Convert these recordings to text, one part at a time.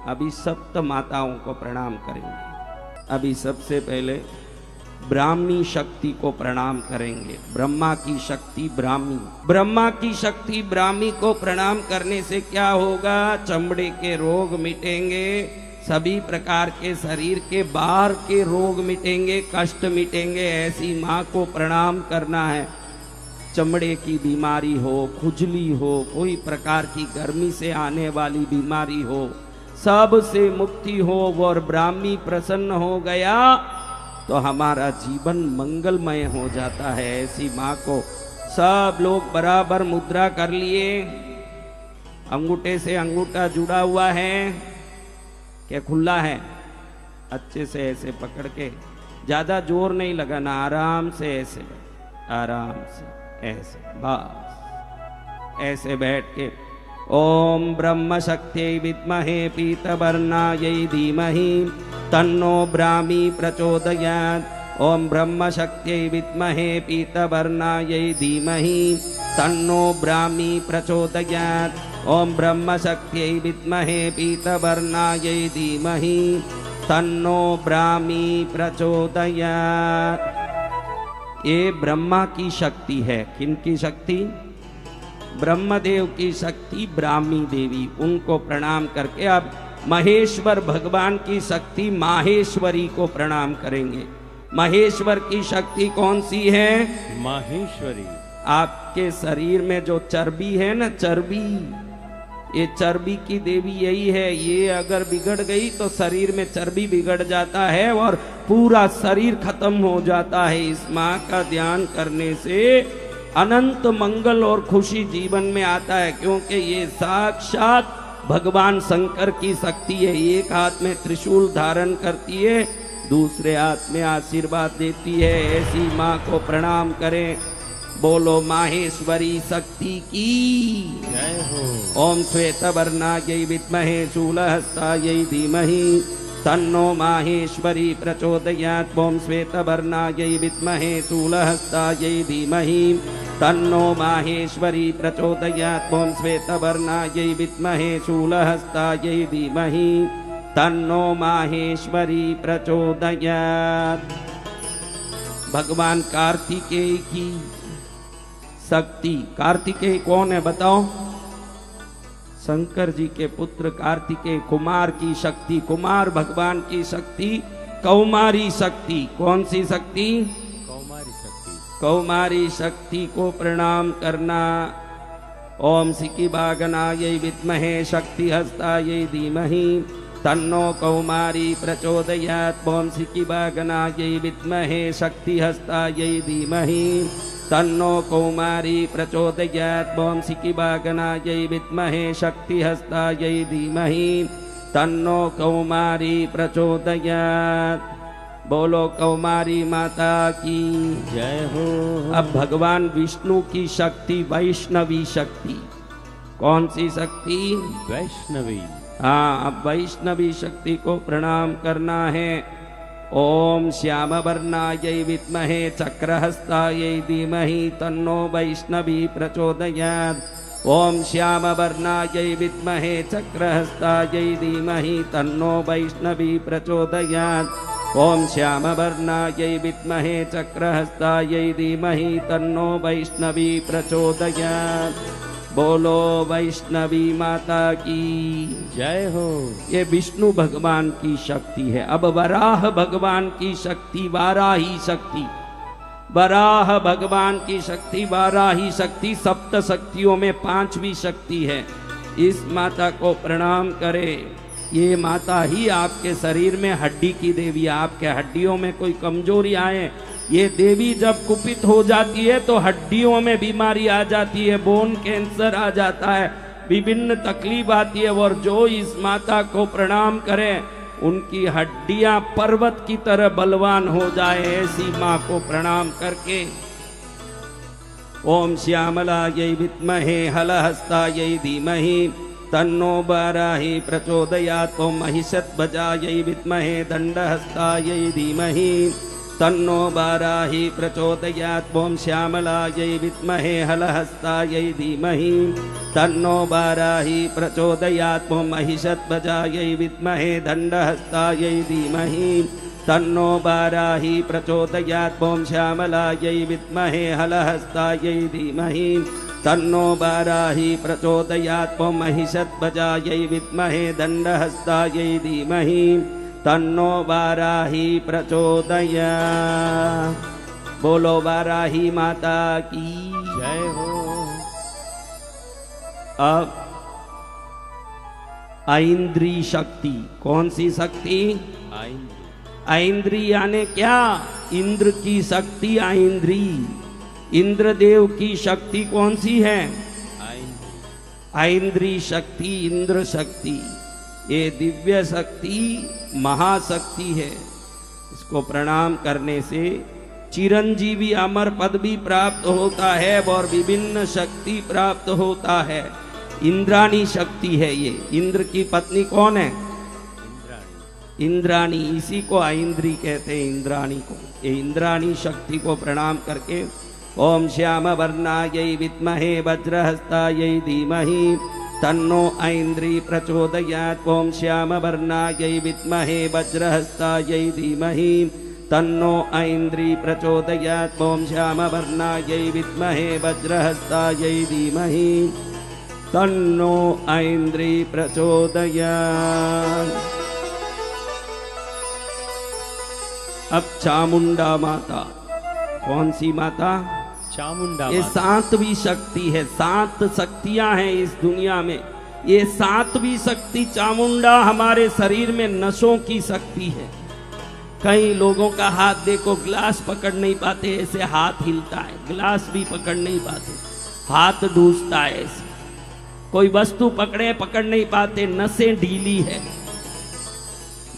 अभी सप्त माताओं को प्रणाम करेंगे। अभी सबसे पहले ब्राह्मी शक्ति को प्रणाम करेंगे। ब्रह्मा की शक्ति ब्राह्मी, ब्रह्मा की शक्ति ब्राह्मी को प्रणाम करने से क्या होगा? चमड़े के रोग मिटेंगे, सभी प्रकार के शरीर के बाहर के रोग मिटेंगे, कष्ट मिटेंगे। ऐसी माँ को प्रणाम करना है। चमड़े की बीमारी हो, खुजली हो, कोई प्रकार की गर्मी से आने वाली बीमारी हो, सब से मुक्ति हो और ब्राह्मी प्रसन्न हो गया तो हमारा जीवन मंगलमय हो जाता है। ऐसी माँ को सब लोग बराबर मुद्रा कर लिए। अंगूठे से अंगूठा जुड़ा हुआ है क्या खुला है? अच्छे से ऐसे पकड़ के, ज्यादा जोर नहीं लगाना, आराम से ऐसे, आराम से ऐसे, बस ऐसे बैठ के ओम ब्रह्म शक्त्यै विद्महे पीतवर्णायै धीमहि तन्नो ब्राह्मी प्रचोदयात्। ओम ब्रह्म शक्त्यै विद्महे पीतवर्णायै धीमहि तन्नो ब्राह्मी प्रचोदयात्। ओम ब्रह्म शक्त्यै विद्महे पीतवर्णायै धीमहि तन्नो ब्राह्मी प्रचोदयात्। ये ब्रह्मा की शक्ति है। किनकी शक्ति? ब्रह्मदेव की शक्ति ब्राह्मी देवी, उनको प्रणाम करके अब महेश्वर भगवान की शक्ति माहेश्वरी को प्रणाम करेंगे। महेश्वर की शक्ति कौन सी है? माहेश्वरी। आपके शरीर में जो चर्बी है ना, चर्बी, ये चर्बी की देवी यही है। ये अगर बिगड़ गई तो शरीर में चर्बी बिगड़ जाता है और पूरा शरीर खत्म हो जाता है। इस माँ का ध्यान करने से अनंत मंगल और खुशी जीवन में आता है, क्योंकि ये साक्षात भगवान शंकर की शक्ति है। एक हाथ में त्रिशूल धारण करती है, दूसरे हाथ में आशीर्वाद देती है। ऐसी माँ को प्रणाम करें। बोलो माहेश्वरी शक्ति की जय हो। ओम श्वेतवर्णायै विद्महे शूलहस्तायै धीमहि तन्नो माहेश्वरी प्रचोदयात्। ओम श्वेतवर्णायै विद्महे शूलहस्तायै धीमहि तन्नो माहेश्वरी प्रचोदयात्। ओम श्वेतवर्णायै विद्महे शूलहस्तायै धीमहि तन्नो माहेश्वरी प्रचोदयात्। भगवान कार्तिकेय की शक्ति। कार्तिकेय कौन है बताओ? शंकर जी के पुत्र कार्तिकेय, कुमार की शक्ति। कुमार भगवान की शक्ति कौमारी शक्ति। कौन सी शक्ति? कौमारी शक्ति। कौमारी शक्ति को प्रणाम करना। ओम सिकिबागनायै विद्महे शक्तिहस्तायै धीमहि तन्नो कौमारी प्रचोदयात्। ओम सिकिबागनायै विद्महे शक्तिहस्तायै धीमहि तन्नो कौमारी प्रचोदयात्। ओम सिकिबागनायै विद्महे शक्तिहस्तायै धीमहि तन्नो कौमारी प्रचोदयात्। बोलो कौमारी माता की जय हो। अब भगवान विष्णु की शक्ति वैष्णवी शक्ति। कौन सी शक्ति? वैष्णवी। हाँ, अब वैष्णवी शक्ति को प्रणाम करना है। ओम श्यामवर्णायै विद्महे चक्रहस्तायै धीमहि तन्नो वैष्णवी प्रचोदयात्। ओम श्यामवर्णायै विद्महे चक्रहस्तायै धीमहि तन्नो वैष्णवी प्रचोदयात्। ओम श्यामवर्णायै विद्महे चक्रहस्तायै धीमहि तन्नो वैष्णवी प्रचोदयात्। बोलो वैष्णवी माता की जय हो। ये विष्णु भगवान की शक्ति है। अब वराह भगवान की शक्ति, वाराही शक्ति। वराह भगवान की शक्ति, वाराही शक्ति सप्त शक्तियों में पांचवी शक्ति है। इस माता को प्रणाम करें। ये माता ही आपके शरीर में हड्डी की देवी है। आपके हड्डियों में कोई कमजोरी आए, ये देवी जब कुपित हो जाती है तो हड्डियों में बीमारी आ जाती है, बोन कैंसर आ जाता है, विभिन्न तकलीफ आती है। और जो इस माता को प्रणाम करें उनकी हड्डियां पर्वत की तरह बलवान हो जाए। ऐसी माँ को प्रणाम करके ओम श्यामलायै विद्महे हलहस्तायै धीमहि तन्नो वाराही प्रचोदयात्। ओम महिषध्वजायै विद्महे दंडहस्तायै धीमहि तन्नो वाराही प्रचोदयात्। ओम श्यामलायै विद्महे हलहस्तायै धीमहि तन्नो वाराही प्रचोदयात्। ओम महिषध्वजायै विद्महे दण्डहस्तायै धीमहि तन्नो वाराही प्रचोदयात्। ओम श्यामलायै विद्महे हलहस्तायै धीमहि तन्नो वाराही प्रचोदयात्। ओम महिषध्वजायै विद्महे दण्डहस्तायै धीमहि तन्नो वाराही प्रचोदयात्। बोलो वाराही माता की जय हो। अब ऐन्द्री शक्ति, कौन सी शक्ति? आइंद्री। ऐन्द्री यानी क्या? इंद्र की शक्ति ऐन्द्री। इंद्रदेव की शक्ति कौन सी है? आइंद्री। ऐन्द्री शक्ति, इंद्र शक्ति, ये दिव्य शक्ति महाशक्ति है। इसको प्रणाम करने से चिरंजीवी अमर पद भी प्राप्त होता है और विभिन्न शक्ति प्राप्त होता है। इंद्राणी शक्ति है ये। इंद्र की पत्नी कौन है? इंद्राणी। इंद्राणी, इसी को ऐन्द्री कहते हैं, इंद्राणी को। ये इंद्राणी शक्ति को प्रणाम करके ओम श्याम वर्णायै विद्महे वज्रहस्तायै धीमहि तन्नो ऐन्द्री प्रचोदयात्। ओम श्याम वर्णायै विद्महे वज्रहस्तायै धीमहि तन्नो ऐन्द्री प्रचोदयात्। ओम श्याम वर्णायै विद्महे वज्रहस्तायै धीमहि तन्नो ऐन्द्री प्रचोदयात्। अब चामुंडा माता, कौन सी माता? चामुंडा ये माता। 7वीं शक्ति है। 7 शक्तियां हैं इस दुनिया में। ये 7वीं शक्ति चामुंडा हमारे शरीर में नसों की शक्ति है। कई लोगों का हाथ देखो, गिलास पकड़ नहीं पाते, ऐसे हाथ हिलता है। गिलास भी पकड़ नहीं पाते, हाथ डूसता है ऐसे। कोई वस्तु पकड़ नहीं पाते, नसें ढीली है।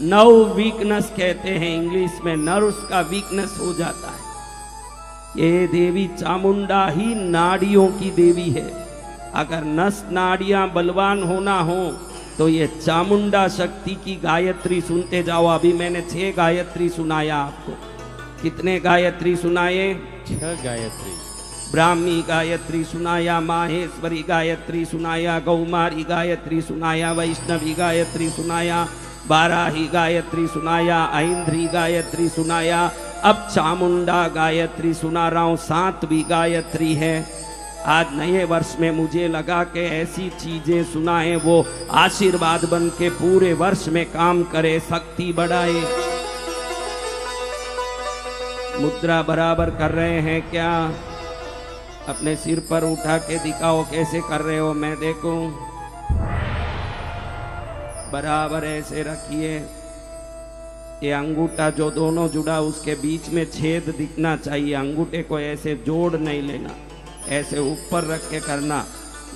नर्व वीकनेस कहते हैं इंग्लिश में, नर्व्स का वीकनेस हो जाता है। ये देवी चामुंडा ही नाड़ियों की देवी है। अगर नस नाड़ियां बलवान होना हो तो ये चामुंडा शक्ति की गायत्री सुनते जाओ। अभी मैंने 6 गायत्री सुनाया आपको। कितने गायत्री सुनाए? 6 गायत्री। ब्राह्मी गायत्री सुनाया, माहेश्वरी गायत्री सुनाया, गौमारी गायत्री सुनाया, वैष्णवी गायत्री सुनाया, वाराही गायत्री सुनाया, ऐन्द्री गायत्री सुनाया। अब चामुंडा गायत्री सुना रहा हूं। 7वीं गायत्री है। आज नए वर्ष में मुझे लगा कि ऐसी चीजें सुनाएं वो आशीर्वाद बन के पूरे वर्ष में काम करे, शक्ति बढ़ाए। मुद्रा बराबर कर रहे हैं क्या? अपने सिर पर उठा के दिखाओ कैसे कर रहे हो, मैं देखूं। बराबर ऐसे रखिए। ये अंगूठा जो दोनों जुड़ा उसके बीच में छेद दिखना चाहिए। अंगूठे को ऐसे जोड़ नहीं लेना, ऐसे ऊपर रख के करना।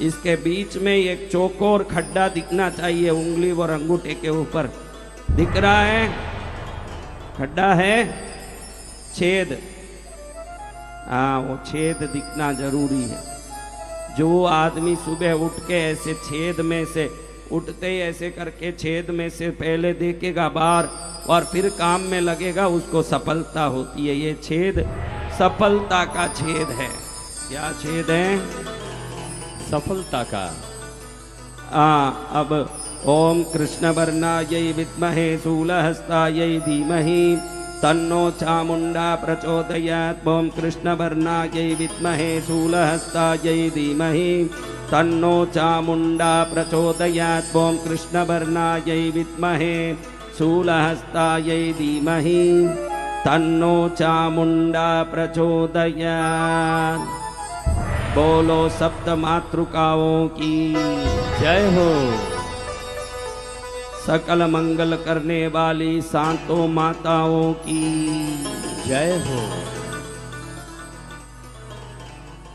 इसके बीच में एक चौकोर खड्डा दिखना चाहिए, उंगली और अंगूठे के ऊपर। दिख रहा है? खड्डा है, छेद। हाँ, वो छेद दिखना जरूरी है। जो आदमी सुबह उठ के ऐसे छेद में से उठते ही ऐसे करके छेद में से पहले देखेगा बाहर और फिर काम में लगेगा, उसको सफलता होती है। ये छेद सफलता का छेद है। क्या छेद है? सफलता का। अब ओम कृष्ण वर्णायै विद्महे शूलहस्तायै धीमहि तन्नो चामुंडा प्रचोदयात्। ओम कृष्ण वर्णायै विद्महे शूलहस्तायै धीमहि तन्नो चामुंडा प्रचोदयात्। ओम कृष्ण वर्णायै विद्महे शूलहस्तायै धीमहि तन्नो चामुंडा प्रचोदयात्। बोलो सप्त मातृकाओं की जय हो। सकल मंगल करने वाली सांतों माताओं की जय हो।